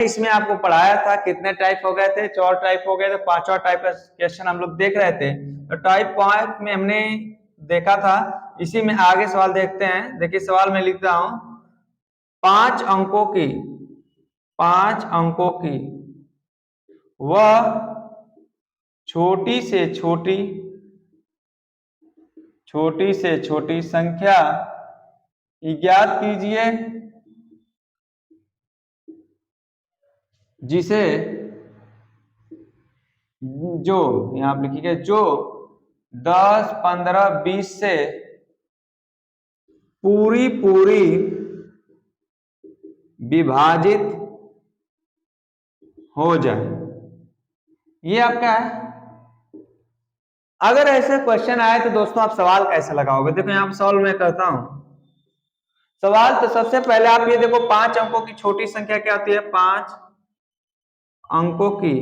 इसमें आपको पढ़ाया था कितने टाइप हो गए थे, 4 टाइप हो गए थे। 5वां टाइप का क्वेश्चन हम लोग देख रहे थे। तो टाइप 5 में हमने देखा था, इसी में आगे सवाल देखते हैं। देखिए सवाल में लिखता हूं, 5 अंकों की 5 अंकों की वह छोटी से छोटी संख्या ज्ञात कीजिए जिसे जो यहां आप लिखिए जो 10, 15, 20 से पूरी विभाजित हो जाए। ये आपका है। अगर ऐसे क्वेश्चन आए तो दोस्तों आप सवाल कैसे लगाओगे? देखो यहां पर सवाल मैं करता हूं। सवाल तो सबसे पहले आप ये देखो, 5 अंकों की छोटी संख्या क्या होती है? 5 अंकों की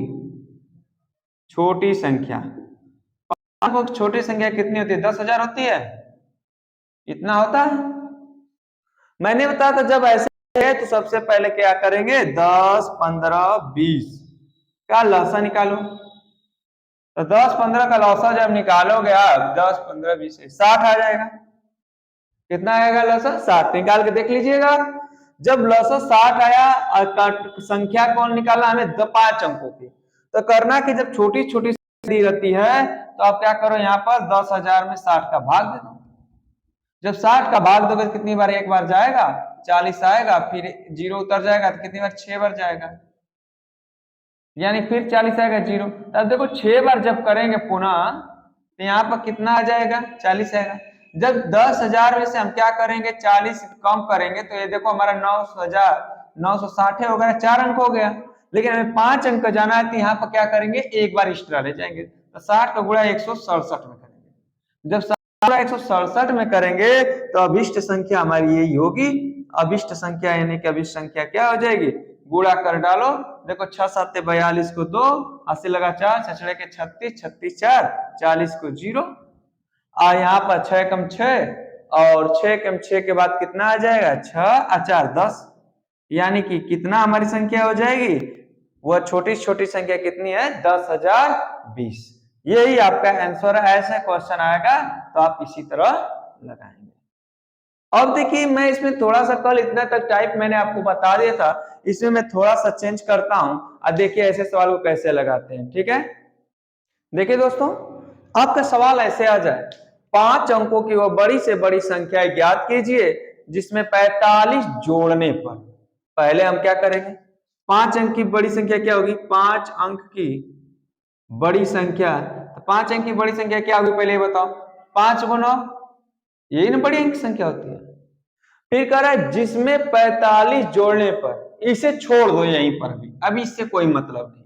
छोटी संख्या। 5 अंकों की छोटी संख्या कितनी होती है? 10,000 होती है। इतना होता है। मैंने बताया था जब ऐसे है तो सबसे पहले क्या करेंगे? 10, 15, 20 का लसा निकालो। तो 10, 15 का लसा जब निकालोगे आप, 10, 15, 20 60 आ जाएगा। कितना आएगा लसा? 60। निकाल के देख लीजिएगा। जब लसा 60 आया और संख्या कौन निकाला हमें? 5 अंकों की। तो करना कि जब छोटी छोटी दी रहती है तो आप क्या करो, यहाँ पर 10,000 में 60 का भाग दे दो। जब 60 का भाग दोगे तो कितनी बार? एक बार जाएगा, 40 आएगा, फिर 0 उतर जाएगा तो कितनी बार? 6 बार जाएगा, यानी फिर 40 आएगा 0। तब देखो 6 बार जब करेंगे पुनः तो यहाँ पर कितना आ जाएगा? 40 आएगा। जब 10,000 में से हम क्या करेंगे? 40 कम करेंगे तो ये देखो हमारा 9,960 हो गया, 4 अंक हो गया। लेकिन हमें 5 अंक जाना है तो यहाँ पर क्या करेंगे? एक बार एक्स्ट्रा ले जाएंगे। तो 60 का गुणा 167 में करेंगे। जब 167 में करेंगे तो अभिष्ट संख्या हमारी यही होगी। अभिष्ट संख्या यानी कि अभिष्ट संख्या क्या हो जाएगी? गुणा कर डालो। देखो 6 7 42 को 2, 80 लगा 4, 6 के 36, 36 4, 40 को 0। और यहाँ पर 6 कम 6 और 6 कम 6 के बाद कितना आ जाएगा? 6 और 4 10। यानी कि कितना हमारी संख्या हो जाएगी? वह छोटी छोटी संख्या कितनी है? 10,020। यही आपका आंसर है। ऐसा क्वेश्चन आएगा तो आप इसी तरह लगाएंगे। अब देखिए मैं इसमें थोड़ा सा, कल इतना तक टाइप मैंने आपको बता दिया था, इसमें मैं थोड़ा सा चेंज करता हूं। अब देखिए ऐसे सवाल को कैसे लगाते हैं, ठीक है? देखिए दोस्तों, आपका सवाल ऐसे आ जाए, 5 अंकों की वह बड़ी से बड़ी संख्या ज्ञात कीजिए जिसमें 45 जोड़ने पर। पहले हम क्या करेंगे? 5 अंक की बड़ी संख्या क्या होगी? 5 अंक की बड़ी संख्या। तो 5 अंक की बड़ी संख्या क्या होगी पहले ये बताओ? 5 गुना, यही ना बड़ी अंक संख्या होती है। फिर कह रहा है जिसमें 45 जोड़ने पर, इसे छोड़ दो यहीं पर भी, अभी इससे कोई मतलब नहीं।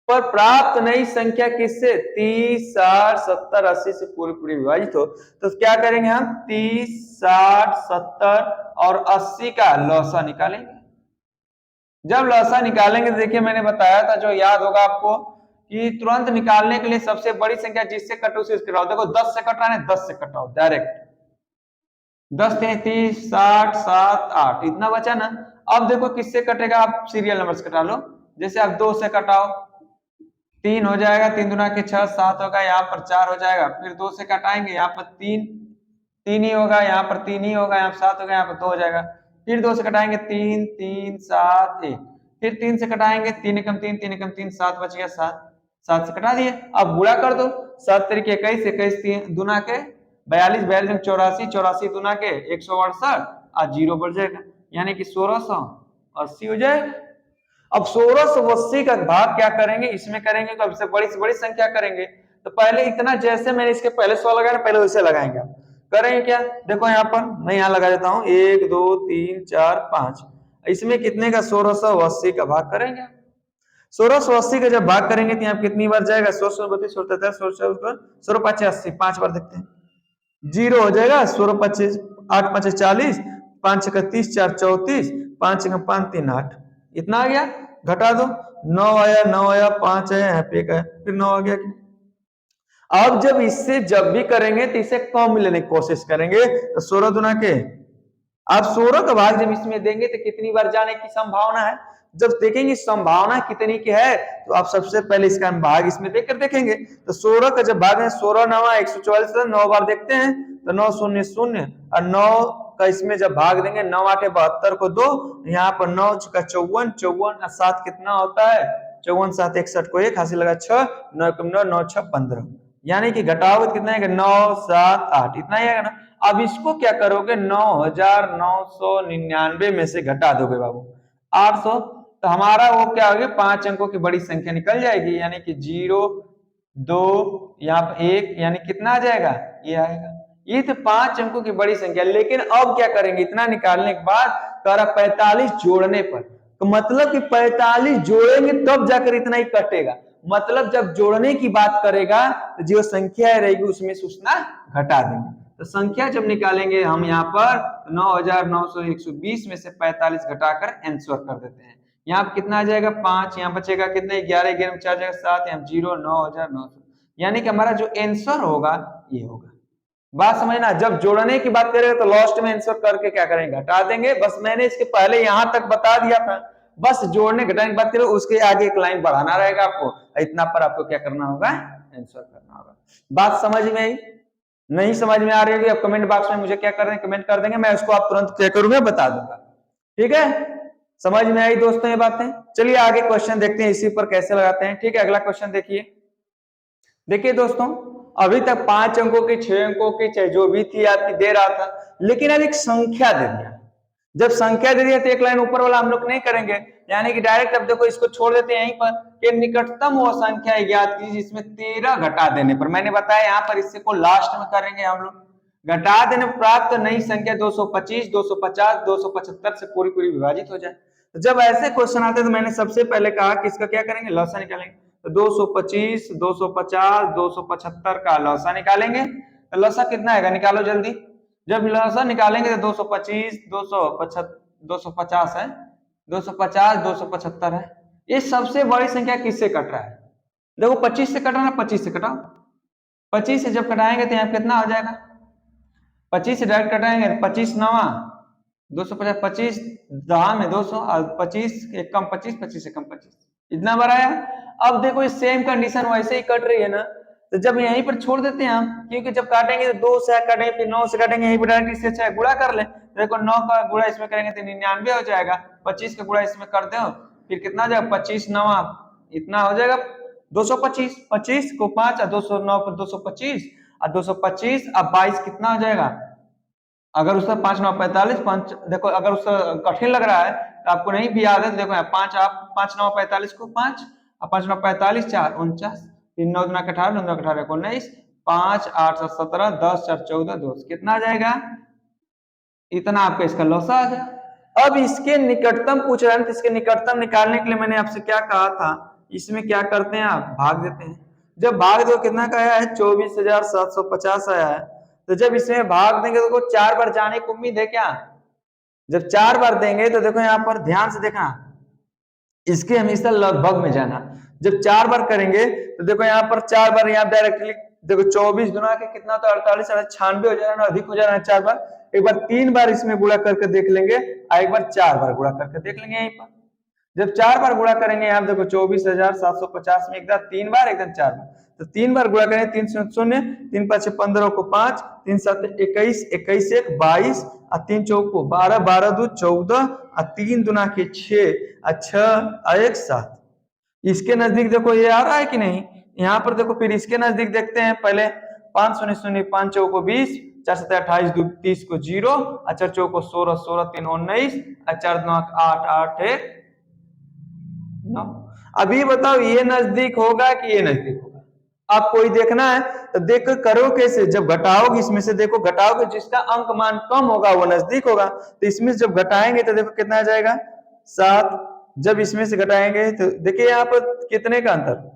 पर प्राप्त नई संख्या किससे? 30, 60, 70, 80 से पूरी पूरी विभाजित हो। तो क्या करेंगे हम? 30, 60, 70 और 80 का लौसा निकालेंगे। जब लौसा निकालेंगे, देखिए मैंने बताया था, जो याद होगा आपको, कि तुरंत निकालने के लिए सबसे बड़ी संख्या जिससे कटो उसे कटाओ। देखो 10 से कटाना है, 10 से कटाओ डायरेक्ट। 10 33, 60, 7, 8 इतना बचा ना। अब देखो किससे कटेगा? आप सीरियल नंबर से कटा लो। जैसे आप 2 से कटाओ, 3 हो जाएगा, 3 दूना के 6, 7 होगा, यहाँ पर 4 हो जाएगा। फिर 2 से कटाएंगे, यहाँ पर 3 ही होगा, यहाँ पर 3 ही होगा, यहाँ पर 7 होगा, यहाँ पर 2 हो जाएगा। फिर 2 से कटाएंगे, 3, 3, 7, 1। फिर 3 से कटाएंगे, 3 एकम 3, 3 एकम 3, 7 बच गया 7। 7 से कटा दिए। अब गुणा कर दो, 7 तरीके 21, 21 3 दूना के 42, 42 84, 84 दूना के 168 और 0 बढ़ जाएगा, यानी कि 1680 हो जाएगा। अब 1680 का भाग क्या करेंगे? इसमें करेंगे तो सबसे बड़ी से बड़ी संख्या करेंगे। तो पहले इतना, जैसे मैंने इसके पहले 100 लगाया ना, पहले वैसे लगाएंगे। आप करेंगे क्या? देखो यहाँ पर मैं यहाँ लगा देता हूँ, 1 2 3 4 5। इसमें कितने का? 1680 का भाग करेंगे। 1680 का जब भाग करेंगे तो यहाँ कितनी बार जाएगा? 1632, 16 5 बार देखते हैं। 0 हो जाएगा, 16 25, 8 5 40, 5 31, 4 34, 5 5 3 8। इतना आ गया। घटा दो, 9 आया, 9 आया, 5 आया, यहाँ पे 1 आया, फिर 9 आ गया। अब जब इससे जब भी करेंगे तो इसे कम लेने की कोशिश करेंगे। तो 16 दुना के, आप 16 का भाग जब इसमें देंगे तो कितनी बार जाने की संभावना है? जब देखेंगे संभावना कितनी की है तो आप सबसे पहले इसका हम भाग इसमें देखकर देखेंगे। तो 16 का जब भाग है 16 9 144 9 बार देखते हैं तो 9 0 0 और 9 का इसमें जब भाग देंगे 9 8 72 को 2, यहाँ पर 9 का 54 54 और 7 कितना होता है 54 7 61 को 1 हासिल लगा 6 9 9 9 6 15, यानी कि घटाओगे तो कितना है 9 7 8 इतना ही आएगा ना। अब इसको क्या करोगे 9999 में से घटा दोगे बाबू 800, तो हमारा वो क्या होगी 5 अंकों की बड़ी संख्या निकल जाएगी, यानी कि 0 2 यहाँ पर 1, यानी कितना आ जाएगा ये आएगा। ये तो 5 अंकों की बड़ी संख्या। लेकिन अब क्या करेंगे इतना निकालने के बाद कर 45 जोड़ने पर, तो मतलब कि 45 जोड़ेंगे तब जाकर इतना ही कटेगा, मतलब जब जोड़ने की बात करेगा तो जो संख्या रहेगी उसमें से उतना घटा देंगे। तो संख्या जब निकालेंगे हम यहाँ पर 9920 में से 45 घटाकर आंसर कर देते हैं। यहाँ पर कितना आ जाएगा 5, यहाँ बचेगा कितने 11 11 में 4 जाएगा 7, यहाँ 0 9900, यानी कि हमारा जो आंसर होगा ये होगा। बात समझना, जब जोड़ने की बात करेंगे तो लास्ट में आंसर करके क्या करेंगे घटा देंगे। बस मैंने इसके पहले यहां तक बता दिया था, बस जोड़ने घटाने की बात करें उसके आगे एक लाइन बढ़ाना रहेगा आपको, इतना पर आपको क्या करना होगा आंसर करना होगा। बात समझ में आई? नहीं समझ में आ रही होगी आप कमेंट बॉक्स में मुझे क्या कर रहे हैं कमेंट कर देंगे, मैं उसको आप तुरंत क्या करूंगा बता दूंगा। ठीक है, समझ में आई दोस्तों ये बातें? चलिए आगे क्वेश्चन देखते हैं इसी पर कैसे लगाते हैं। ठीक है, अगला क्वेश्चन देखिए। देखिए दोस्तों, अभी तक 5 अंकों की 6 अंकों की चाहे जो भी थी आपकी दे रहा था, लेकिन अब एक संख्या दे दिया। जब संख्या दे दिया तो एक लाइन ऊपर वाला हम लोग नहीं करेंगे, यानी कि डायरेक्ट अब देखो इसको छोड़ देते हैं यहीं पर कि निकटतम वो संख्या ज्ञात कीजिए जिसमें 13 घटा देने पर, मैंने बताया यहाँ पर इससे को लास्ट में करेंगे हम लोग, घटा देने प्राप्त नई संख्या 225 250 275 से पूरी पूरी विभाजित हो जाए। तो जब ऐसे क्वेश्चन आते हैं तो मैंने सबसे पहले कहा कि इसका क्या करेंगे लसा निकालेंगे। तो 225 250 275 का लसा निकालेंगे, तो लसा कितना आएगा निकालो जल्दी। जब लसा निकालेंगे तो 225 250 है, 250 275 है। ये सबसे बड़ी संख्या किससे कट रहा है? देखो 25 से कट रहा है, 25 से कटाओ, 25 से जब कटाएंगे तो यहाँ कितना हो जाएगा 25 से डायरेक्ट कटाएंगे 25 9 250, 25 10 में 200 और 25 एक कम 25 25 से कम 25 इतना बड़ा है। अब देखो इस सेम कंडीशन वैसे ही कट रही है ना, तो जब यहीं पर छोड़ देते हैं हम, क्योंकि जब काटेंगे तो 2 से काटेंगे फिर 9 से काटेंगे, यहीं पर डायरेक्ट इससे अच्छा गुणा कर ले। देखो 9 का गुणा इसमें करेंगे तो 99 हो जाएगा, 25 का गुणा इसमें कर दो फिर कितना हो जाएगा 25 9 इतना हो जाएगा 225, 25 को 5 और 209 पर 225 और 225 अब 22 कितना हो जाएगा। अगर उसका 5 9 45 5 देखो, अगर उसका कठिन लग रहा है तो आपको नहीं भी याद है, देखो 5 आप 5 9 45 को 5 और 5 9 45 4 49 3 9 9 18 9 18 19 5 8 7 17 10 4 14 2 कितना आ जाएगा इतना आपका इसका लॉस आ गया। अब इसके निकटतम पूछ रहे हैं तो इसके निकटतम निकालने के लिए मैंने आपसे क्या कहा था, इसमें क्या करते हैं आप भाग देते हैं। जब भाग दो कितना का आया है 24,750 आया है, तो जब इसमें भाग देंगे तो 4 बार जाने की उम्मीद है क्या? जब 4 बार देंगे तो देखो यहाँ पर ध्यान से देखना, इसके हमेशा लगभग में जाना। जब 4 बार करेंगे तो देखो यहाँ पर 4 बार यहाँ डायरेक्टली देखो 24 गुना के कितना तो 48 96 हो जाएगा ना, अधिक हो जाना है 4 बार। एक बार 3 बार इसमें गुणा करके देख लेंगे और एक बार 4 बार गुणा करके देख लेंगे यहीं पर। जब 4 बार गुणा करेंगे यहाँ देखो 24,750 में एकदम 3 बार एकदम 4 बार, तो 3 बार गुणा करेंगे 3 0 3 5 15 को 5 3 7 21 21 1 22 और 3 4 को 12 12 2 14 और 3 दुना के 6 और 6 और 1 7। इसके नजदीक देखो ये आ रहा है कि नहीं, यहाँ पर देखो फिर इसके नजदीक देखते हैं पहले 5 0 0 5 4 को 20 4 7 28 2 30 को 0 और 4 4 को 16 16 3 19 और 4 9 8 8 1 9। अभी बताओ ये नजदीक होगा कि ये नजदीक होगा? आप कोई देखना है तो देख करो कैसे, जब घटाओगे इसमें से देखो घटाओगे जिसका अंक मान कम होगा वो नजदीक होगा, तो इसमें जब घटाएंगे तो देखो कितना आ जाएगा 7। जब इसमें से घटाएंगे तो देखिए यहाँ पर कितने का अंतर,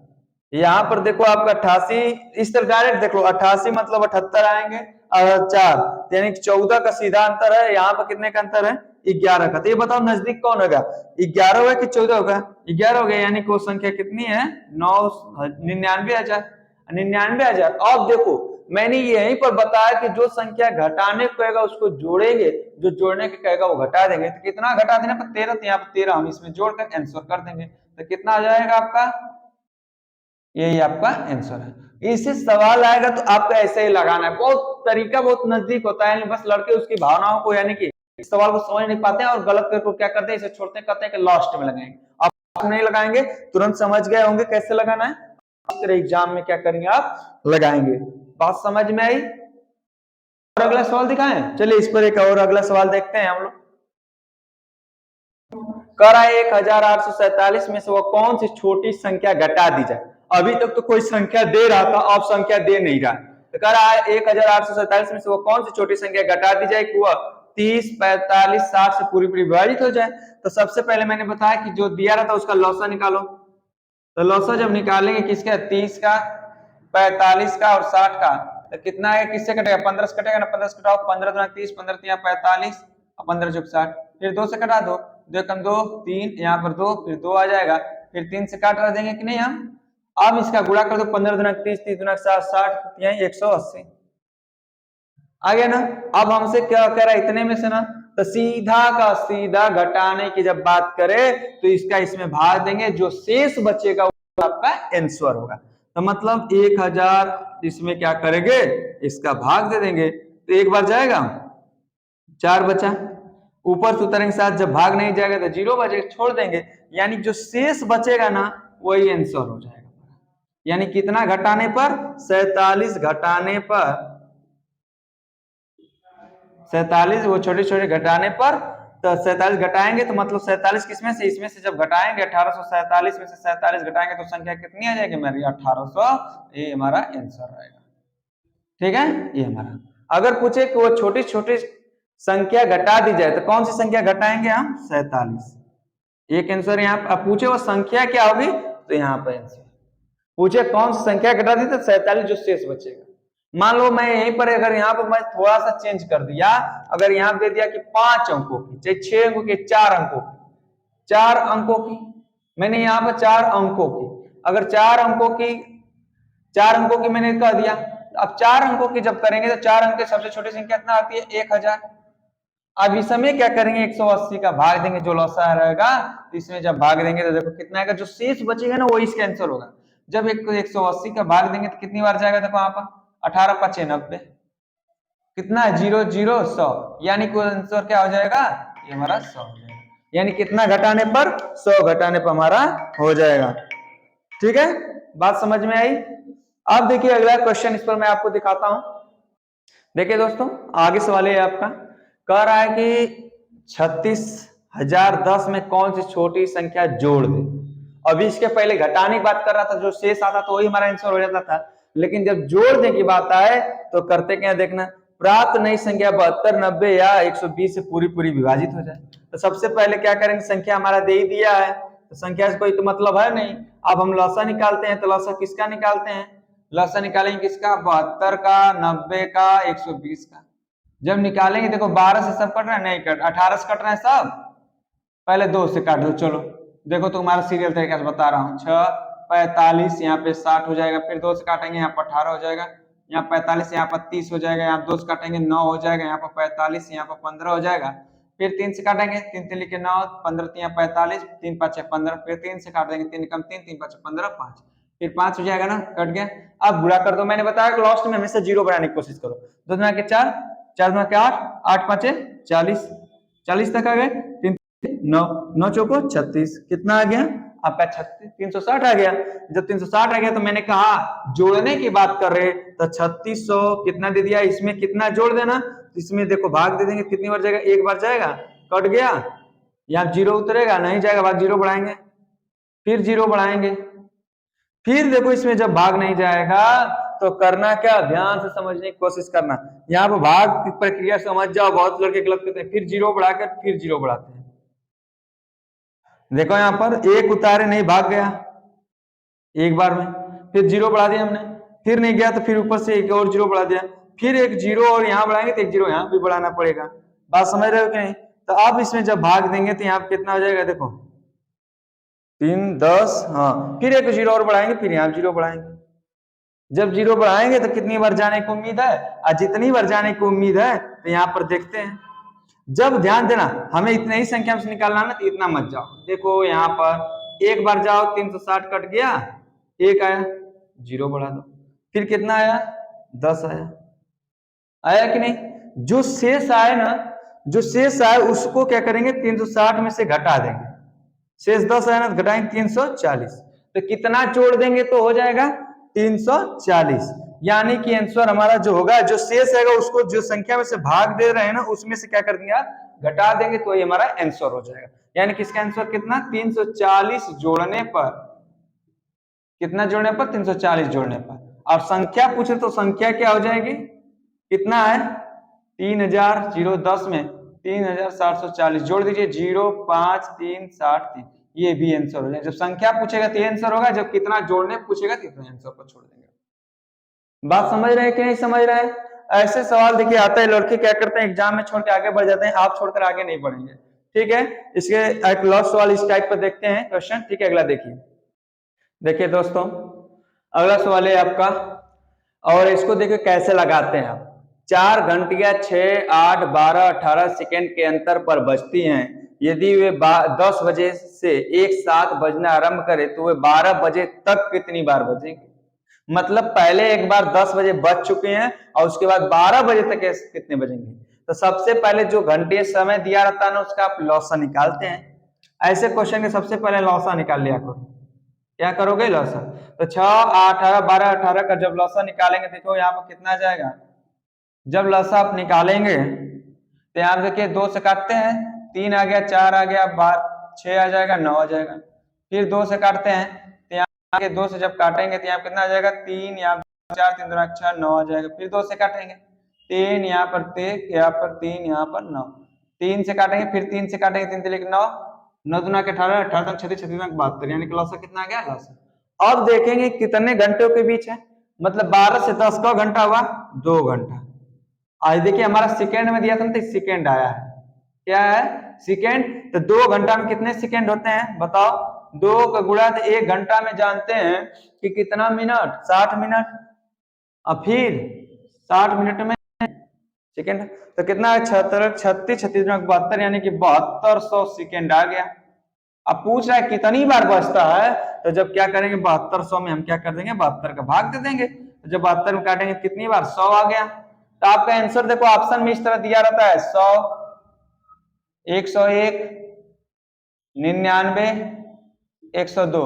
यहाँ पर देखो आपका 88, इस तरह डायरेक्ट देख लो 88 मतलब 78 आएंगे और 4 यानी 14 का सीधा अंतर है। यहाँ पर कितने का अंतर है 11 का। तो ये बताओ नजदीक कौन होगा 11 होगा कि 14 होगा? 11 हो गया, यानी कि वो संख्या कितनी है 99,000। अब देखो मैंने यहीं पर बताया कि जो संख्या घटाने को कहेगा उसको जोड़ेंगे, जो जोड़ने के कहेगा वो घटा देंगे। तो कितना घटा देना पर 13, तो यहाँ पर 13 हम इसमें जोड़कर आंसर कर देंगे। तो कितना आ जाएगा आपका, यही आपका आंसर है। इससे सवाल आएगा तो आपको ऐसे ही लगाना है, बहुत तरीका बहुत नजदीक होता है, बस लड़के उसकी भावनाओं को यानी कि इस सवाल को समझ नहीं पाते हैं और गलत करके क्या करते हैं, इसे छोड़ते हैं, कहते हैं कि लास्ट में लगाएंगे। आप नहीं लगाएंगे, तुरंत समझ गए होंगे कैसे लगाना है, एग्जाम में क्या करेंगे आप लगाएंगे। बात समझ में आई? और अगला सवाल दिखाएं, चलिए इस पर एक और अगला सवाल देखते हैं हम लोग। कह रहा है 1847 में से वो कौन सी छोटी संख्या घटा दी जाए। अभी तक तो कोई संख्या दे रहा था, अब संख्या दे नहीं रहा। तो कह रहा है 1847 में से वो कौन सी छोटी संख्या घटा दी जाए कि वह 30, 45, 60 से पूरी पूरी विभाजित हो जाए। तो सबसे पहले मैंने बताया कि जो दिया रहा था उसका लौसा निकालो। तो लौसा जब निकालेंगे किसका, 30 का, 45 का और 60 का, तो कितना है, किससे कटेगा, 15 से कटेगा ना, 15 से कटाओ, 15 दूना 30, 15 तिया 45 और 15 चौक 60, फिर 2 से कटा दो, 2 कम 2 3, यहाँ पर 2, फिर 2 आ जाएगा, फिर 3 से काट देंगे कि नहीं हम। अब इसका गुणा कर दो, 15 दूना 30, 30 दूना 60, 60 यही 180 आ गया ना। अब हमसे क्या कह रहा है, इतने में से ना, तो सीधा का सीधा घटाने की जब बात करें तो इसका इसमें भाग देंगे, जो शेष बचेगा वो आपका आंसर होगा। तो मतलब 1000 इसमें क्या करेंगे, इसका भाग दे देंगे, तो एक बार जाएगा, 4 बचा, ऊपर से उतरेंगे साथ, जब भाग नहीं जाएगा तो 0 बचेगा, छोड़ देंगे, यानी जो शेष बचेगा ना वही आंसर हो जाएगा। यानी कितना घटाने पर, 47 घटाने पर, 47 वो छोटे छोटे घटाने पर, तो 47 घटाएंगे तो मतलब 47 किसमें से, इसमें से जब घटाएंगे 1847 में से 47 घटाएंगे तो संख्या कितनी आ जाएगी हमारी, 1800। ये हमारा आंसर रहेगा। ठीक है, ये हमारा। अगर पूछे कि वो छोटी छोटी संख्या घटा दी जाए तो कौन सी संख्या घटाएंगे हम, 47। एक आंसर यहाँ पूछे वो संख्या क्या होगी, तो यहाँ पर आंसर पूछे कौन सी संख्या घटा दी तो 47 जो शेष बचेगा। मान लो मैं यहीं पर, अगर यहाँ पर मैं थोड़ा सा चेंज कर दिया, अगर यहाँ दे दिया कि 5 अंकों की, चाहे 6 अंकों की, 4 अंकों की, 4 अंकों की, मैंने यहाँ पर 4 अंकों की, अगर 4 अंकों की, 4 अंकों की मैंने कह दिया, अब 4 अंकों की जब करेंगे तो 4 अंक की सबसे छोटी संख्या कितना आती है, 1000। अब इस समय क्या करेंगे, 180 का भाग देंगे, जो लौसा रहेगा इसमें जब भाग देंगे तो देखो कितना आएगा, जो शेष बचेगा ना वो इसका आंसर होगा। जब 180 का भाग देंगे तो कितनी बार जाएगा, देखो यहाँ पर 18 5 90, कितना है, 0 0 100, यानी कोई आंसर क्या हो जाएगा, ये हमारा 100 हो जाएगा। यानी कितना घटाने पर, 100 घटाने पर हमारा हो जाएगा। ठीक है, बात समझ में आई। अब देखिए अगला क्वेश्चन, इस पर मैं आपको दिखाता हूं। देखिए दोस्तों, आगे सवाल है आपका, कह रहा है कि 36,010 में कौन सी छोटी संख्या जोड़ दे। अभी इसके पहले घटाने की बात कर रहा था, जो शेष आता तो वही हमारा आंसर हो जाता था, लेकिन जब जोड़ने की बात आए तो करते क्या, देखना, प्राप्त नई संख्या 72, 90 या 120 से पूरी पूरी विभाजित हो जाए। तो सबसे पहले क्या करेंगे, संख्या हमारा दे ही दिया है तो संख्या से कोई तो मतलब है नहीं। अब हम लौसा निकालते हैं, तो लौसा किसका निकालते हैं, लौसा निकालेंगे किसका, 72 का, 90 का, 120 का। जब निकालेंगे देखो 12 से सब कट रहा है, नहीं कट, 18 से कट रहा है सब, पहले 2 से काट दो। चलो देखो तुम्हारा सीरियल तरीके से बता रहा हूँ, 6 45 यहाँ पे 60 हो जाएगा, फिर 2 से काटेंगे यहाँ पर 18 हो जाएगा, यहाँ 45 यहाँ पर 30 हो जाएगा, यहाँ 2 से काटेंगे 9 हो जाएगा, यहाँ पर 45 यहाँ पर 15 हो जाएगा, फिर 3 से काटेंगे, 3 3 लिखे 9, 15 3 45, 3 5 15, फिर 3 से काट देंगे, 3 कम 3, 3 5 15, 5, फिर 5 हो जाएगा ना, कट गया। अब बुरा कर दो, मैंने बताया कि लास्ट में हमेशा 0 बनाने की कोशिश करो। 2 दुना के 4, 4 दुना के 8, 8 5 40, 40 तक आ गए, 3 9, 9 चौको 36, कितना आ गया आपका, 36 360 आ गया। जब 360 आ गया तो मैंने कहा जोड़ने की बात कर रहे, तो 3600 कितना दे दिया, इसमें कितना जोड़ देना, इसमें देखो भाग दे देंगे, कितनी बार जाएगा, एक बार जाएगा, कट गया, यहाँ 0 उतरेगा, नहीं जाएगा, बाद 0 बढ़ाएंगे, फिर 0 बढ़ाएंगे, फिर देखो इसमें जब भाग नहीं जाएगा तो करना क्या, ध्यान से समझने की कोशिश करना, यहाँ पर भाग की प्रक्रिया समझ जाओ, बहुत लड़के गलत करते हैं, फिर 0 बढ़ाकर फिर 0 बढ़ाते हैं। देखो यहाँ पर एक उतारे नहीं, भाग गया एक बार में, फिर 0 बढ़ा दिया हमने, फिर नहीं गया तो फिर ऊपर से एक और 0 बढ़ा दिया, फिर एक 0 और यहाँ बढ़ाएंगे तो एक 0 यहाँ भी बढ़ाना पड़ेगा। बात समझ रहे हो कि नहीं। तो अब इसमें जब भाग देंगे तो यहाँ कितना हो जाएगा, देखो 3 10, हाँ, फिर एक 0 और बढ़ाएंगे, फिर यहाँ 0 बढ़ाएंगे, जब जीरो बढ़ाएंगे तो कितनी बार जाने की उम्मीद है, और जितनी बार जाने की उम्मीद है तो यहाँ पर देखते हैं। जब ध्यान देना हमें इतने ही संख्या में से निकालना ना, तो इतना मत जाओ। देखो यहाँ पर एक बार जाओ 360 कट गया, एक आया, जीरो बढ़ा दो, फिर कितना आया 10 आया, आया कि नहीं। जो शेष आए ना, जो शेष आए उसको क्या करेंगे 360 में से घटा देंगे, शेष 10 आया ना तो घटाएंगे 340, तो कितना जोड़ देंगे तो हो जाएगा 340। यानी कि आंसर हमारा जो होगा, जो शेष आएगा उसको जो संख्या में से भाग दे रहे हैं ना उसमें से क्या कर देंगे आप घटा देंगे, तो ये हमारा आंसर हो जाएगा। यानी कि इसका आंसर कितना 340 जोड़ने पर, कितना जोड़ने पर 340 जोड़ने पर। और संख्या पूछे तो संख्या क्या हो जाएगी, कितना है 3010 में 3740 जोड़ दीजिए, 0 5 3 60 3, ये भी आंसर हो जाएगा। जब संख्या पूछेगा तो ये आंसर होगा, जब कितना जोड़ने पूछेगा तो इतना आंसर पर छोड़ देंगे। बात समझ रहे हैं कि नहीं समझ रहे हैं। ऐसे सवाल देखिए आता है, लड़के क्या करते हैं एग्जाम में छोड़ के आगे बढ़ जाते हैं, आप छोड़कर आगे नहीं बढ़ेंगे। ठीक है, इसके एक लास्ट सवाल इस टाइप पर देखते हैं क्वेश्चन। ठीक है, अगला देखिए। देखिए दोस्तों, अगला सवाल है आपका, और इसको देखिए कैसे लगाते हैं आप। 4 घंटियां 6 8 12 18 सेकेंड के अंतर पर बजती हैं। यदि वे 10 बजे से एक साथ बजना आरंभ करे तो वे 12 बजे तक कितनी बार बजेंगे। मतलब पहले एक बार 10 बजे बज चुके हैं और उसके बाद 12 बजे तक कितने बजेंगे। तो सबसे पहले जो घंटे समय दिया रहता है ना उसका आप लौसा निकालते हैं। ऐसे क्वेश्चन के सबसे पहले लौसा निकाल लिया करो। क्या करोगे लौसा, तो 6 8 18 12 18 का जब लौसा निकालेंगे, देखो यहाँ पर कितना आ जाएगा। जब लौसा आप निकालेंगे तो यहाँ देखिए 2 से काटते हैं, 3 आ गया, 4 आ गया, 6 आ जाएगा, 9 आ जाएगा। फिर 2 से काटते हैं तो यहाँ के 2 से जब काटेंगे तो यहाँ कितना आ जाएगा 3, यहाँ 4 3 2 6 9 आ जाएगा। फिर 2 से काटेंगे 3, यहाँ पर 3, यहाँ पर 3, यहाँ पर 9, 3 से काटेंगे, फिर 3 से काटेंगे, 3 3 9, 9 2 18 18 36 36 72, यानी कि लौसा कितना आ गया लौसा। अब देखेंगे कितने घंटों के बीच है, मतलब 12 से 10 का घंटा हुआ 2 घंटा। आज देखिए हमारा सेकेंड में दिया था तो सेकेंड आया है, क्या है सेकेंड। तो 2 घंटा में कितने सेकेंड होते हैं बताओ, 2 का गुणा तो 1 घंटा में जानते हैं कि कितना मिनट 60 मिनट, और फिर 60 मिनट में सेकेंड, तो कितना 76 36 36 72, यानी कि 7200 सेकेंड आ गया। अब पूछ रहा है कितनी बार बचता है, तो जब क्या करेंगे 7200 में हम क्या कर देंगे 72 का भाग दे देंगे, तो जब 72 में काटेंगे कितनी बार 100 आ गया। तो आपका आंसर देखो ऑप्शन में इस तरह दिया रहता है 100 101 99 102।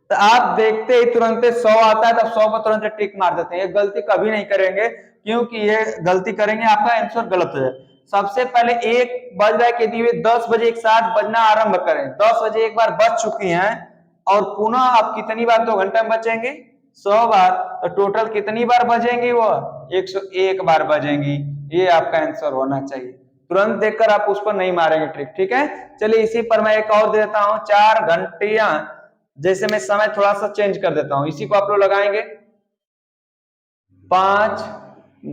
तो आप देखते ही तुरंत 100 आता है, तब 100 पर तुरंत टिक मार देते हैं। ये गलती कभी नहीं करेंगे, क्योंकि ये गलती करेंगे आपका आंसर गलत हो जाए। सबसे पहले एक बज रहा है कि यदि वे 10 बजे एक साथ बजना आरंभ करें, 10 बजे एक बार बज चुकी हैं, और पुनः आप कितनी बार 2 घंटे में बचेंगे 100 बार, तो टोटल कितनी बार बजेंगी वो 101 बार बजेंगी। ये आपका आंसर होना चाहिए। तुरंत देखकर आप उस पर नहीं मारेंगे ट्रिक। ठीक है, चलिए इसी पर मैं एक और देता हूं, 4 घंटियां, जैसे मैं समय थोड़ा सा चेंज कर देता हूं, इसी को आप लोग लगाएंगे 5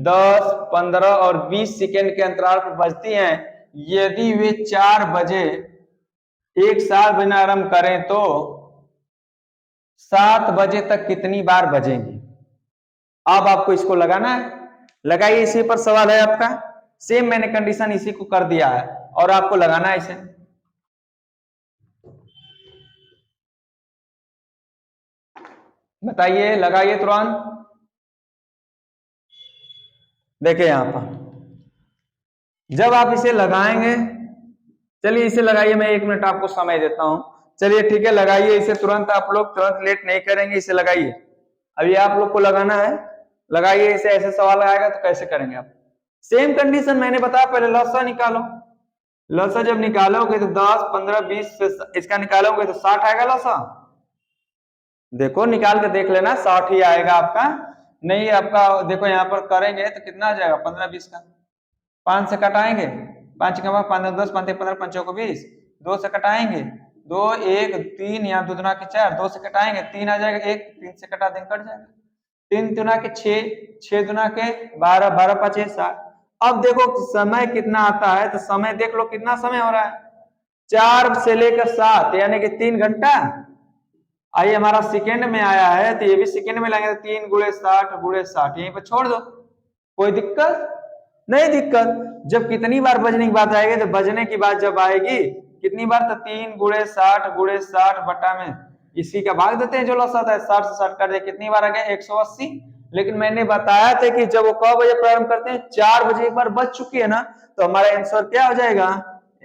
10 15 और 20 सेकेंड के अंतराल पर बजती हैं। यदि वे 4 बजे एक साथ बजना आरंभ करें तो 7 बजे तक कितनी बार बजेंगी। अब आपको इसको लगाना है, लगाइए, इसी पर सवाल है आपका। सेम मैंने कंडीशन इसी को कर दिया है और आपको लगाना है इसे। बताइए, लगाइए तुरंत। देखिए यहां पर जब आप इसे लगाएंगे, चलिए इसे लगाइए, मैं 1 मिनट आपको समय देता हूं। चलिए ठीक है, लगाइए इसे तुरंत, आप लोग तुरंत लेट नहीं करेंगे, इसे लगाइए। अभी आप लोग को लगाना है, लगाइए इसे। ऐसे सवाल आएगा तो कैसे करेंगे आप। सेम कंडीशन मैंने बताया, पहले लौसा निकालो। लौसा जब निकालोगे तो 10 15 20 से इसका निकालोगे तो 60 आएगा लौसा। देखो निकाल के देख लेना, 60 ही आएगा आपका। नहीं आपका देखो यहाँ पर करेंगे तो कितना आ जाएगा 15 20 का, 5 से कटाएंगे, 5 के बाद 5 10 5 15 5 को 20, 2 से कटाएंगे 2 1 3, यहाँ 2 दुना के 4, 2 से कटाएंगे 3 आ जाएगा, 1 3 से कटा देंगे कट जाएगा, 3 दुना के 6, 6 दुना के 12, 12 5 60। अब देखो समय कितना आता है, तो समय देख लो कितना समय हो रहा है, 4 से लेकर 7 यानी कि 3 घंटा, आइए हमारा सेकेंड में आया है तो ये भी सेकेंड में लाएंगे तो 3 गुणे 60 गुणे 60 यहीं पर छोड़ दो, कोई दिक्कत नहीं। दिक्कत जब कितनी बार बजने की बात आएगी तो बजने की बात जब आएगी कितनी बार तो 3 गुणे 60 बटा में इसी का भाग देते हैं जो लसाता है 60 से 60 कर दे कितनी बार आ गया 180। लेकिन मैंने बताया था कि जब वो कब बजे प्रारंभ करते हैं 4 बजे एक बार बज चुकी है ना तो हमारा आंसर क्या हो जाएगा,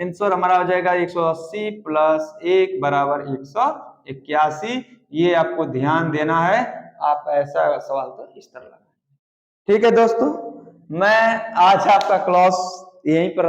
आंसर हमारा हो जाएगा 180 प्लस 1 बराबर 181। ये आपको ध्यान देना है, आप ऐसा सवाल तो इस तरह लगा। ठीक है दोस्तों, मैं आज आपका क्लास यहीं पर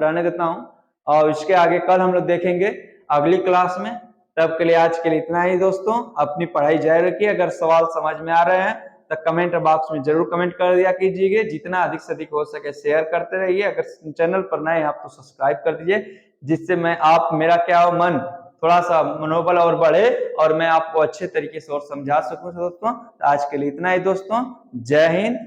रहने देता हूं और इसके आगे कल हम लोग देखेंगे अगली क्लास में। तब के लिए आज के लिए इतना ही दोस्तों, अपनी पढ़ाई जारी रखिए। अगर सवाल समझ में आ रहे हैं तो कमेंट बॉक्स में जरूर कमेंट कर दिया कीजिए, जितना अधिक से अधिक हो सके शेयर करते रहिए। अगर चैनल पर नए आप तो सब्सक्राइब कर दीजिए, जिससे मैं आप मेरा क्या हो मन थोड़ा सा मनोबल और बढ़े और मैं आपको अच्छे तरीके से और समझा सकूं दोस्तों। आज के लिए इतना ही दोस्तों, जय हिंद